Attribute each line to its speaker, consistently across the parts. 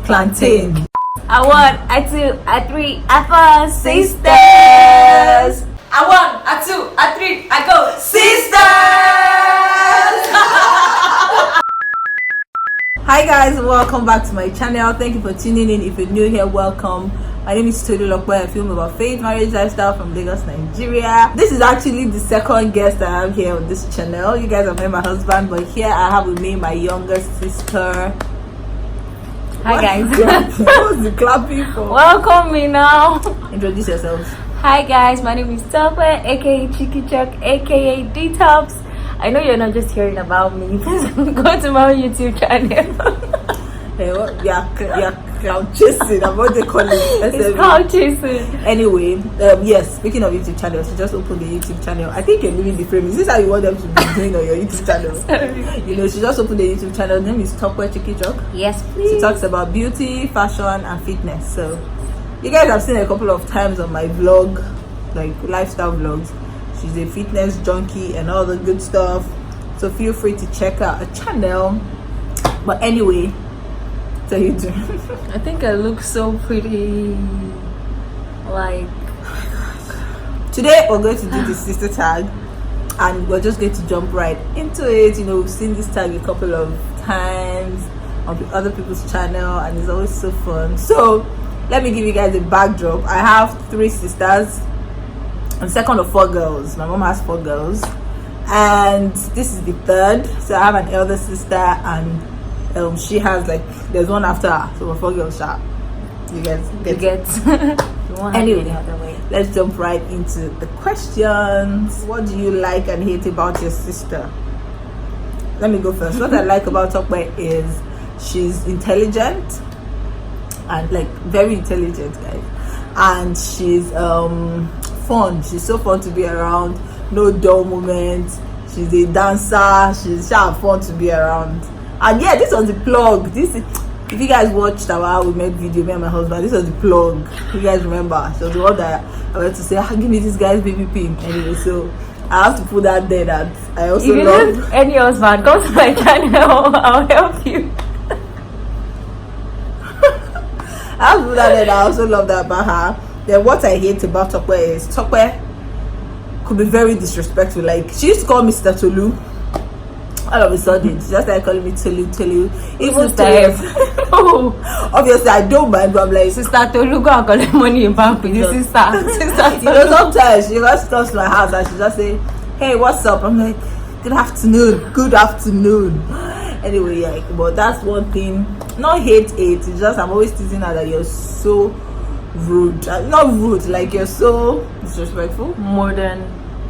Speaker 1: plantain.
Speaker 2: I 1, I 2, I 3, I 4, sisters.
Speaker 1: I 1, I 2, I 3, I go, sisters. Hi guys, welcome back to my channel. Thank you for tuning in. If you're new here, welcome. My name is Tolulope. I film about faith, marriage, lifestyle from Lagos, Nigeria. This is actually the second guest I have here on this channel. You guys have met my husband, but here I have with me my younger sister.
Speaker 2: Hi guys.
Speaker 1: What's the clapping for?
Speaker 2: Welcome me now.
Speaker 1: Introduce yourselves.
Speaker 2: Hi guys, my name is Tope, aka Chicky Chuck, aka D-Tops. I know you're not just hearing about me. Please go to my YouTube channel.
Speaker 1: Hey, what? Yeah, cloud chasing. I'm what they call it.
Speaker 2: It's cloud chasing.
Speaker 1: Anyway, yes. Speaking of YouTube channels, she just opened the YouTube channel. I think you're leaving the frame. Is this how you want them to be doing on your YouTube channel?
Speaker 2: Sorry.
Speaker 1: You know, she just opened the YouTube channel. Her name is Tope Chicky Chuck.
Speaker 2: Yes, please.
Speaker 1: She talks about beauty, fashion, and fitness. So, you guys have seen a couple of times on my vlog, like lifestyle vlogs. She's a fitness junkie and all the good stuff. So feel free to check out her channel. But anyway, so you do.
Speaker 2: I think I look so pretty. Like,
Speaker 1: today we're going to do the sister tag, and we're just going to jump right into it. You know, we've seen this tag a couple of times on other people's channel, and it's always so fun. So let me give you guys a backdrop. I have 3 sisters. I'm second of 4 girls. My mom has 4 girls, and this is the 3rd. So I have an elder sister, and she has, like, there's one after her. So we're 4 girls sharp. You guys get anyway, let's jump right into the questions. What do you like and hate about your sister? Let me go first. What I like about Tope is she's intelligent, and like very intelligent, guys, and she's fun. She's so fun to be around. No dull moments. She's a dancer. She's fun to be around. And yeah, this was the plug. This is, if you guys watched our we made video, me and my husband, this was the plug. You guys remember? So the one that I went to say, give me this guy's baby pin. Anyway, so I have to put that there that I also
Speaker 2: if you
Speaker 1: love.
Speaker 2: need any husband, come to my channel. I'll help you.
Speaker 1: I have to put that there that I also love that about her. Then what I hate about Tope is Tope could be very disrespectful. Like, she used to call me Mr. Tolu. All of a sudden, she just started calling me Tolu. Even Tolu. Obviously, I don't mind, but I'm like,
Speaker 2: Sister Tolu, go and collect money in bank with your sister.
Speaker 1: You know, sometimes she just comes to my house and she just say, hey, what's up? I'm like, good afternoon. Anyway, yeah, but that's one thing. Not hate, it's just I'm always teasing her that you're so rude. Not rude, like you're so disrespectful.
Speaker 2: Modern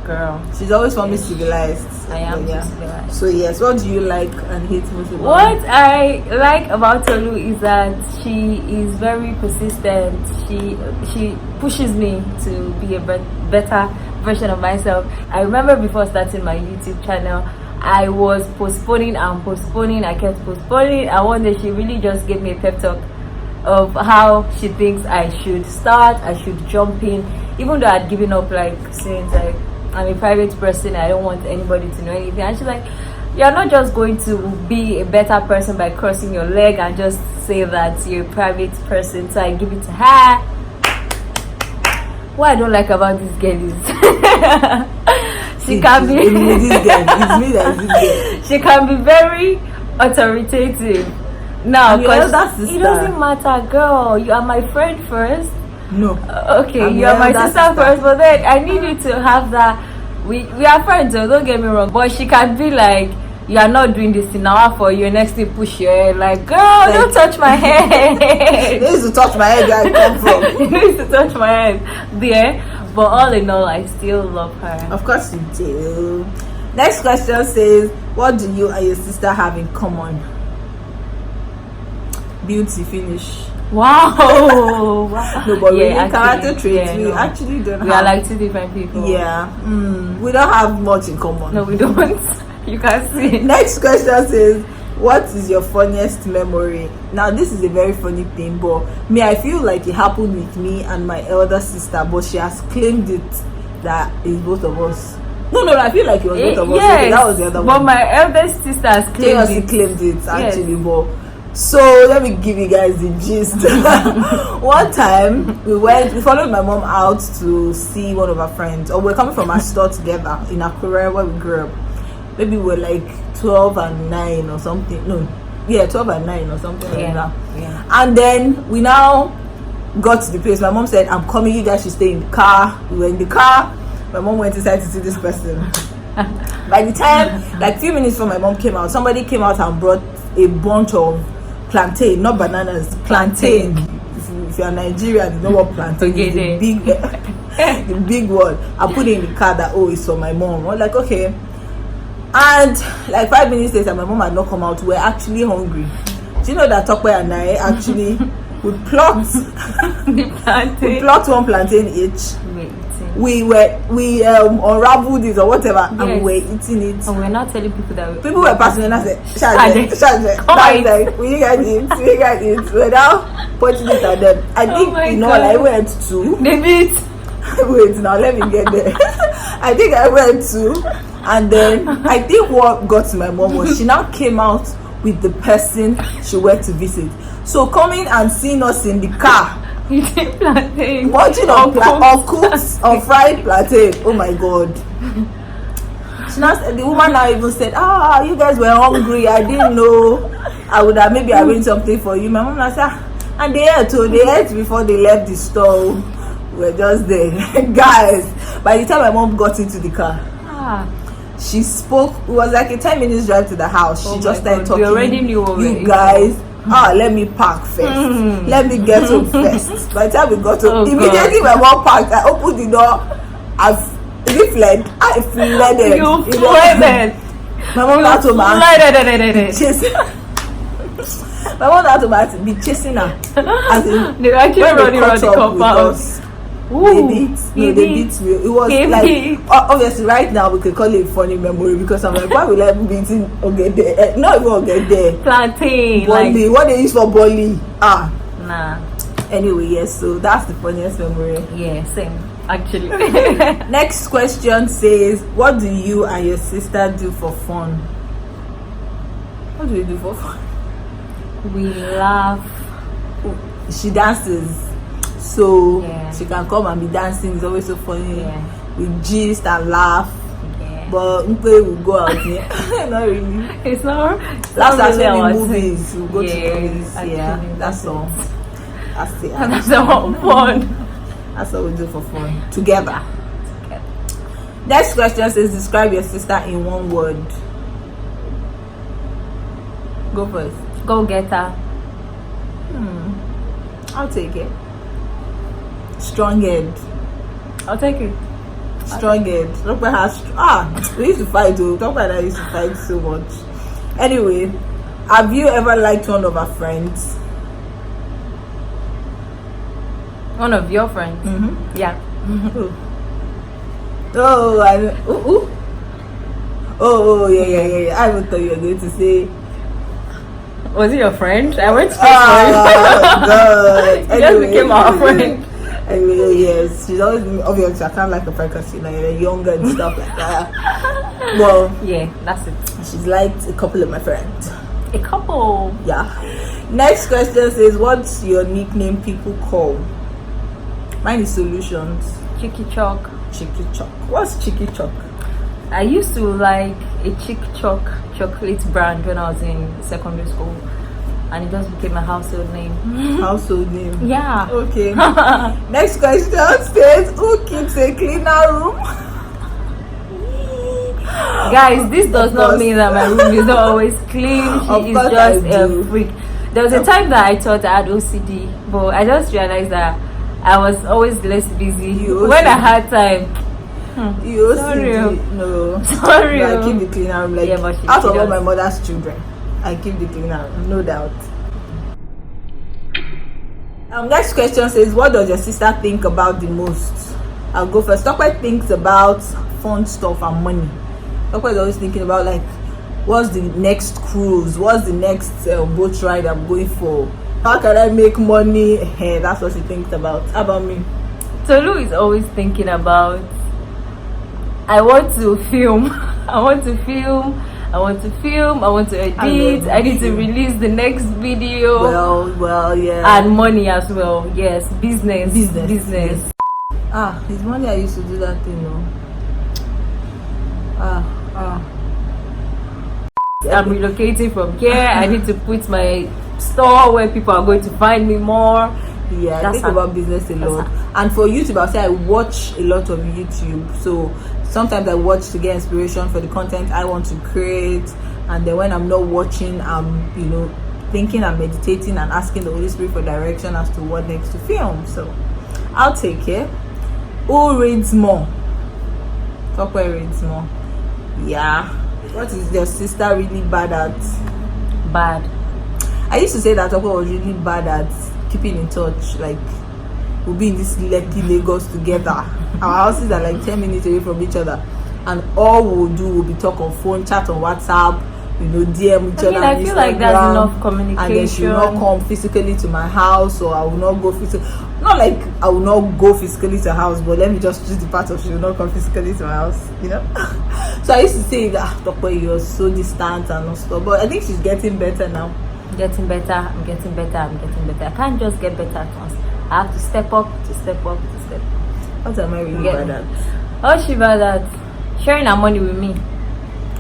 Speaker 2: girl.
Speaker 1: She's always found me civilized.
Speaker 2: I am civilized.
Speaker 1: So yes, what do you like and hate most about
Speaker 2: What I like about Tolu is that she is very persistent. She pushes me to be a better version of myself. I remember before starting my YouTube channel, I was postponing. I kept postponing, and one day she really just gave me a pep talk of how she thinks I should start, I should jump in, even though I'd given up, like, since like I'm a private person, I don't want anybody to know anything. And she's like, you're not just going to be a better person by crossing your leg and just say that you're a private person. So I give it to her. What I don't like about this girl is she can be she can be very authoritative. Now, because it doesn't matter, girl. You are my friend first.
Speaker 1: No.
Speaker 2: Okay, you are my sister first, but then I need you to have that. We are friends, so don't get me wrong. But she can be like, you are not doing this in hour for you. Next thing, push your hair. Like, girl, don't touch my head.
Speaker 1: You used to touch my head where I come from.
Speaker 2: You used to touch my head there. But all in all, I still love her.
Speaker 1: Of course you do. Next question says, what do you and your sister have in common? Beauty finish.
Speaker 2: Wow.
Speaker 1: No, but really character traits, we actually don't have.
Speaker 2: We are like 2 different people.
Speaker 1: Yeah. We don't have much in common.
Speaker 2: No, we don't. You can see.
Speaker 1: Next question says, what is your funniest memory? Now, this is a very funny thing, but me, I feel like it happened with me and my elder sister, but she has claimed it that it's both of us. No, I feel like it was both of us.
Speaker 2: Yes,
Speaker 1: that was the other one.
Speaker 2: But my eldest sister has claimed it.
Speaker 1: Claimed it actually, yes. But So let me give you guys the gist. One time we followed my mom out to see one of our friends, or we're coming from our store together in Akure where we grew up. Maybe we're like 12 and 9 or something. No, yeah, 12 and 9 or something like that.
Speaker 2: Yeah.
Speaker 1: And then we now got to the place. My mom said, I'm coming, you guys should stay in the car. We were in the car. My mom went inside to see this person. By the time, like few minutes before my mom came out, somebody came out and brought a bunch of plantain, not bananas, plantain. If you're Nigerian, you know what plantain is. The big, the big one. I put it in the car that, oh, it's for my mom. I was like, okay. And like 5 minutes later, my mom had not come out. We're actually hungry. Do you know that Tope and I actually we plucked one plantain each. We unraveled it or whatever, and we were eating it.
Speaker 2: And we're not telling people that
Speaker 1: people were passing and I said, Shaje, like, we guys eat. We're now putting it at them. I think I went to wait, now let me get there. I think I went to, and then I think what got to my mom was she now came out with the person she went to visit. So coming and seeing us in the car,
Speaker 2: eating plantain,
Speaker 1: munching on cooked or fried plantain. Oh my god. She now said, the woman now even said, you guys were hungry. I didn't know. I would have maybe arranged something for you. My mom now said, and they ate before they left the store. We're just there. Guys, by the time my mom got into the car, she spoke. It was like a 10 minutes drive to the house. She just started talking.
Speaker 2: We already knew
Speaker 1: you guys. Let me park first. Let me get home first. By the time we got home, immediately my mom parked. I opened the door. I fled.
Speaker 2: You fled.
Speaker 1: My mom had to chasing. My mom had to be chasing her. As in,
Speaker 2: they were actually running around the compound.
Speaker 1: They beat me. It was like obviously right now we could call it a funny memory because I'm like, why will I be beating Ogede? Not even Ogede.
Speaker 2: Plantain.
Speaker 1: Bolly. What they use for bolly?
Speaker 2: Nah.
Speaker 1: Anyway, yes. So that's the funniest memory.
Speaker 2: Yeah, same. Actually.
Speaker 1: Next question says, what do you and your sister do for fun? What do we do for fun?
Speaker 2: We laugh.
Speaker 1: She dances. So she can come and be dancing. It's always so funny. We gist and laugh. But we will go out here. Not really.
Speaker 2: It's not.
Speaker 1: Last time really movies. We'll go to movies. That's all. That's it.
Speaker 2: That's all fun.
Speaker 1: That's what we do for fun. Together. Next question says, describe your sister in one word. Go first.
Speaker 2: Go get her.
Speaker 1: I'll take it. Strong-head.
Speaker 2: I'll take it.
Speaker 1: Strong-head. We used to fight though. Talk about that, used to fight so much. Anyway, have you ever liked one of our friends?
Speaker 2: One of your friends? Yeah.
Speaker 1: Yeah. I would thought you were going to say.
Speaker 2: Was he your friend? I went straight for him.
Speaker 1: He
Speaker 2: just became our friend.
Speaker 1: Anyway, yes, she's always been obviously I can't like a friend because you're younger and stuff like that. Well,
Speaker 2: yeah, that's it.
Speaker 1: She's liked a couple of my friends.
Speaker 2: A couple.
Speaker 1: Yeah. Next question says, what's your nickname people call? Mine is Solutions.
Speaker 2: Chicky Chalk.
Speaker 1: Chicky Chalk. What's Chicky Chalk?
Speaker 2: I used to like a Chick Chalk chocolate brand when I was in secondary school, and it just became a household name.
Speaker 1: Household name?
Speaker 2: Yeah.
Speaker 1: Okay. Next question says, who keeps a cleaner room?
Speaker 2: Guys, this does not mean that my room is not always clean. She is just a freak. There was a time that I thought I had OCD, but I just realized that I was always less busy when I had time.
Speaker 1: You OCD? No.
Speaker 2: Sorry.
Speaker 1: But I keep the cleaner room like out of all my mother's children. I keep the cleaner room, no doubt. Next question says, what does your sister think about the most? I'll go first. Tope thinks about fun stuff and money. Tope is always thinking about like, what's the next cruise? What's the next boat ride I'm going for? How can I make money? Hey, that's what she thinks about. How about me?
Speaker 2: Tolu is always thinking about, I want to film. I want to film, I want to edit, I need to release the next video.
Speaker 1: Well, yeah.
Speaker 2: And money as well. Yes, business.
Speaker 1: Yes. It's money I used to do that thing, no.
Speaker 2: I'm relocating from here. I need to put my store where people are going to find me more.
Speaker 1: Yeah, I think about business a lot. And for YouTube, I'll say I watch a lot of YouTube. So sometimes I watch to get inspiration for the content I want to create. And then when I'm not watching, I'm, thinking and meditating and asking the Holy Spirit for direction as to what next to film. So I'll take it. Who reads more? Tope reads more. Yeah. What is your sister really bad at?
Speaker 2: Bad.
Speaker 1: I used to say that Tope was really bad at keeping in touch. Like, we'll be in this Lekki Lagos together. Our houses are like 10 minutes away from each other, and all we'll do will be talk on phone, chat on WhatsApp, DM each other.
Speaker 2: I feel like that's enough communication.
Speaker 1: And then she will not come physically to my house, or I will not go physically. Not like I will not go physically to her house, but let me just choose the part of she will not come physically to my house. So I used to say that Tope, you're so distant and not stuff. But I think she's getting better now.
Speaker 2: I'm getting better. I can't just get better at once. I have to step up.
Speaker 1: What am I really bad at?
Speaker 2: Oh, she bad at sharing her money with me.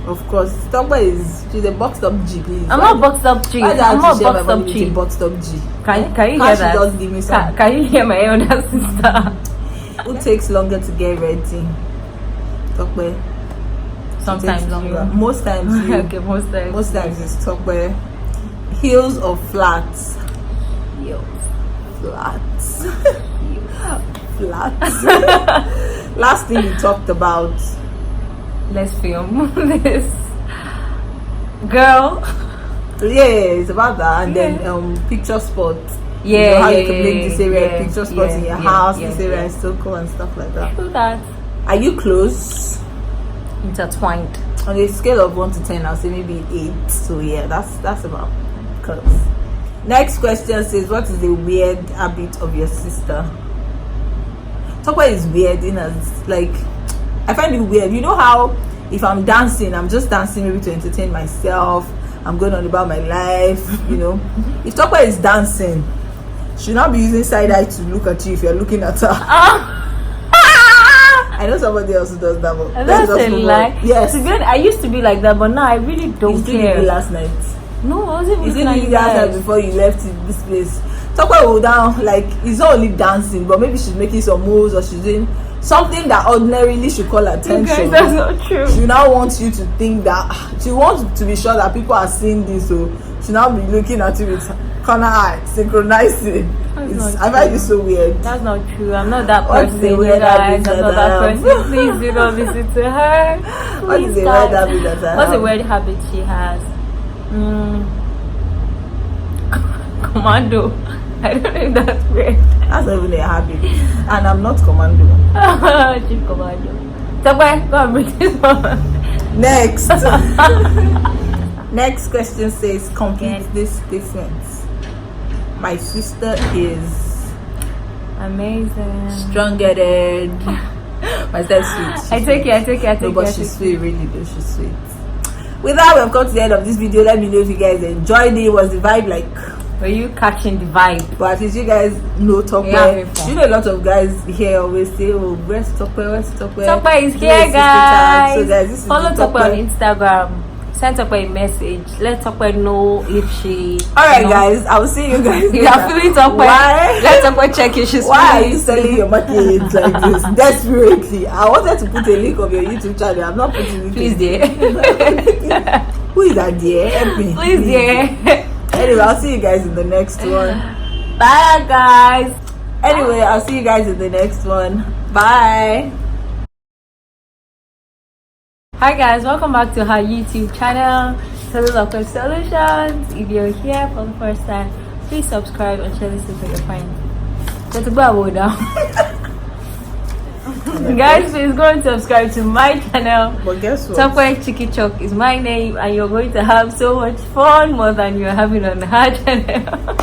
Speaker 1: Of course, she's a boxed up G, please.
Speaker 2: I'm not boxed up G. I'm not boxed up G.
Speaker 1: Boxed up G.
Speaker 2: Can you hear that?
Speaker 1: Just give me some.
Speaker 2: Can you hear my elder sister?
Speaker 1: Who takes longer to get ready? Tope.
Speaker 2: Sometimes longer.
Speaker 1: Most times.
Speaker 2: Okay, most times
Speaker 1: it's Tope. Heels or flats?
Speaker 2: Heels.
Speaker 1: Flats. Flats. Last thing we talked about.
Speaker 2: Let's film this. Girl.
Speaker 1: Yeah, it's about that. And then picture spots.
Speaker 2: Yeah,
Speaker 1: how you can make this area picture spots in your house, this area is so cool and stuff like that.
Speaker 2: Do that.
Speaker 1: Are you close?
Speaker 2: Intertwined.
Speaker 1: On a scale of 1 to 10, I'll say maybe 8. So yeah, that's about close. Next question says, what is the weird habit of your sister? Tope is weird in as like, I find it weird. You know how if I'm dancing, I'm just dancing maybe to entertain myself. I'm going on about my life, If Tope is dancing, she'll not be using side eye to look at you if you're looking at her. I know somebody else who does that, but
Speaker 2: that's a lie.
Speaker 1: Yes.
Speaker 2: I used to be like that, but now I really don't care.
Speaker 1: Last night.
Speaker 2: No, I wasn't
Speaker 1: really like that before you left this place. Tope will down, like, it's not only dancing, but maybe she's making some moves or she's doing something that ordinarily should call attention.
Speaker 2: Okay, that's not true.
Speaker 1: She now wants you to think that she wants to be sure that people are seeing this, so she now be looking at you with corner eye, synchronizing. I find it so weird.
Speaker 2: That's not true. I'm not that person, you guys. I'm not that person. Please do not listen to her. Please,
Speaker 1: what is the weird habit that I have?
Speaker 2: What's the weird habit she has? Commando. I don't know if that's weird.
Speaker 1: That's not even a habit. And I'm not commando.
Speaker 2: Chief commando. Tope, go and bring this one.
Speaker 1: Next. Next question says, complete this statement. My sister is
Speaker 2: amazing.
Speaker 1: Strong-headed. My sister's sweet.
Speaker 2: I take it.
Speaker 1: No, but she's sweet, really though. She's sweet. With that, we have come to the end of this video. Let me know if you guys enjoyed it. Was the vibe like?
Speaker 2: Were you catching the vibe?
Speaker 1: But at least you guys know Tope. You know a lot of guys here always say, "Oh, where's Tope?
Speaker 2: Tope is here, guys."
Speaker 1: So guys, this is
Speaker 2: follow Tope on Instagram. Send Tope a message. Let Tope know if she.
Speaker 1: Alright, guys. I will see you guys.
Speaker 2: You are feeling Tope.
Speaker 1: Why?
Speaker 2: Let Tope check if she's.
Speaker 1: Why are you selling your market like this desperately? I wanted to put a link of your YouTube channel. I'm not putting it.
Speaker 2: Please, dear.
Speaker 1: Who is that, dear? Help me.
Speaker 2: Please, dear.
Speaker 1: Anyway, I'll see you guys in the next one.
Speaker 2: Bye, guys.
Speaker 1: Anyway, I'll see you guys in the next one. Bye.
Speaker 2: Hi guys, welcome back to our YouTube channel, Tolulope Solutions. If you're here for the first time, please subscribe and share this with your friends. Let's go now. Guys, please go and subscribe to my channel.
Speaker 1: But guess what?
Speaker 2: Tope Chicky Chok is my name, and you're going to have so much fun more than you're having on her channel.